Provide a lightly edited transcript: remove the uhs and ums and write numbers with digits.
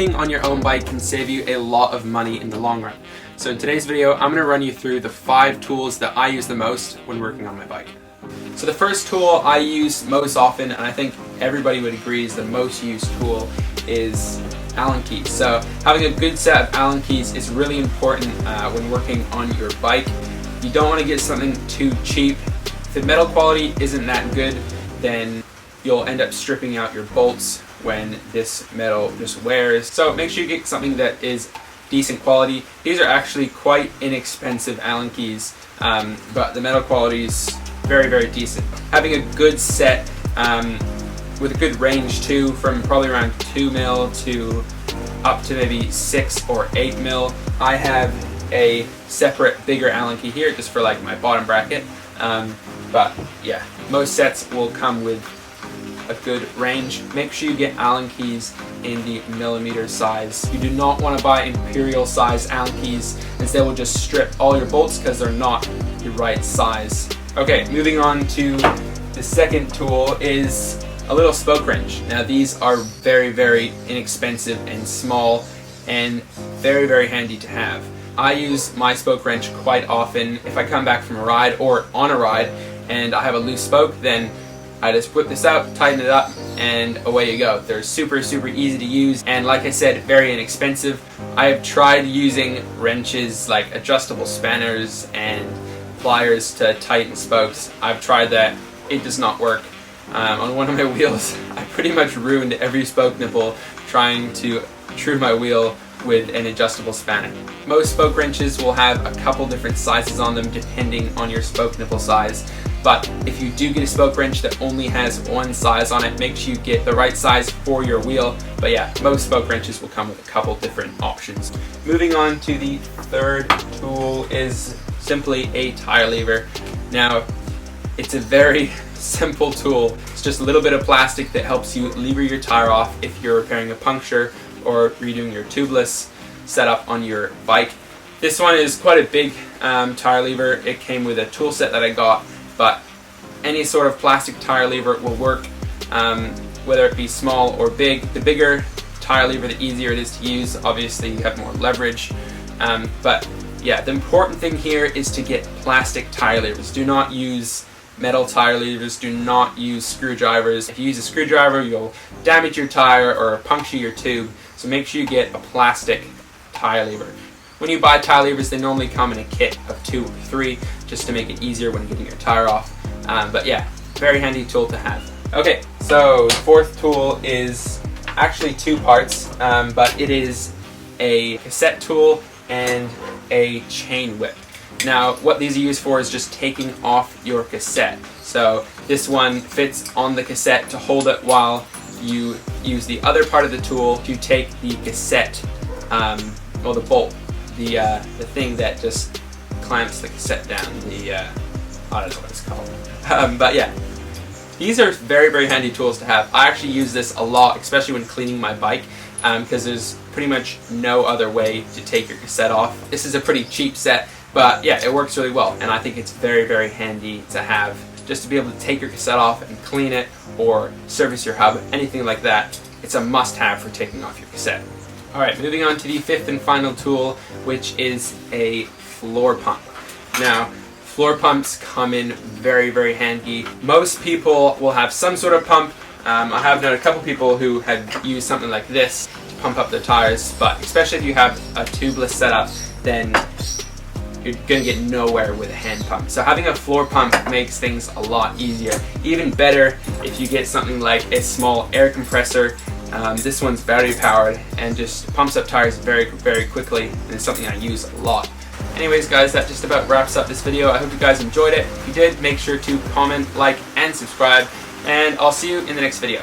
Working on your own bike can save you a lot of money in the long run. So in today's video, I'm going to run you through the 5 tools that I use the most when working on my bike. So the first tool I use most often, and I think everybody would agree is the most used tool, is Allen keys. So having a good set of Allen keys is really important when working on your bike. You don't want to get something too cheap. If the metal quality isn't that good, then you'll end up stripping out your bolts when this metal just wears. So make sure you get something that is decent quality. These are actually quite inexpensive Allen keys, but the metal quality is very, very decent. Having a good set with a good range too, from probably around 2 mil to up to maybe 6 or 8 mil. I have a separate bigger Allen key here just for like my bottom bracket, but yeah, most sets will come with a good range. Make sure you get Allen keys in the millimeter size. You do not want to buy imperial size Allen keys, as they will just strip all your bolts because they're not the right size. Okay, moving on to the second tool is a little spoke wrench. Now these are very, very inexpensive and small and very, very handy to have. I use my spoke wrench quite often. If I come back from a ride or on a ride and I have a loose spoke, then I just whip this out, tighten it up, and away you go. They're super, super easy to use, and like I said, very inexpensive. I have tried using wrenches like adjustable spanners and pliers to tighten spokes. I've tried that. It does not work. On one of my wheels, I pretty much ruined every spoke nipple trying to true my wheel with an adjustable spanner. Most spoke wrenches will have a couple different sizes on them depending on your spoke nipple size. But if you do get a spoke wrench that only has one size on it, make sure you get the right size for your wheel. But yeah, most spoke wrenches will come with a couple different options. Moving on to the third tool is simply a tire lever. Now, it's a very simple tool. It's just a little bit of plastic that helps you lever your tire off if you're repairing a puncture or redoing your tubeless setup on your bike. This one is quite a big tire lever. It came with a tool set that I got, but any sort of plastic tire lever will work, whether it be small or big. The bigger tire lever, the easier it is to use. Obviously, you have more leverage, but yeah, the important thing here is to get plastic tire levers. Do not use metal tire levers. Do not use screwdrivers. If you use a screwdriver, you'll damage your tire or puncture your tube. So make sure you get a plastic tire lever. When you buy tire levers, they normally come in a kit of 2 or 3, just to make it easier when getting your tire off. But yeah, very handy tool to have. Okay, so the fourth tool is actually 2 parts, but it is a cassette tool and a chain whip. Now, what these are used for is just taking off your cassette. So this one fits on the cassette to hold it while you use the other part of the tool to take the cassette, well, the bolt, the thing that just clamps the cassette down. I don't know what it's called. But yeah, these are very, very handy tools to have. I actually use this a lot, especially when cleaning my bike, because there's pretty much no other way to take your cassette off. This is a pretty cheap set, but yeah, it works really well, and I think it's very, very handy to have, just to be able to take your cassette off and clean it or service your hub, anything like that. It's a must-have for taking off your cassette. Alright, moving on to the 5th and final tool, which is a floor pump. Now, floor pumps come in very, very handy. Most people will have some sort of pump. I have known a couple people who have used something like this to pump up their tires, but especially if you have a tubeless setup, then you're going to get nowhere with a hand pump. So having a floor pump makes things a lot easier. Even better if you get something like a small air compressor. This one's battery powered and just pumps up tires very, very quickly, and it's something I use a lot. Anyways guys, that just about wraps up this video. I hope you guys enjoyed it. If you did, make sure to comment, like, and subscribe, and I'll see you in the next video.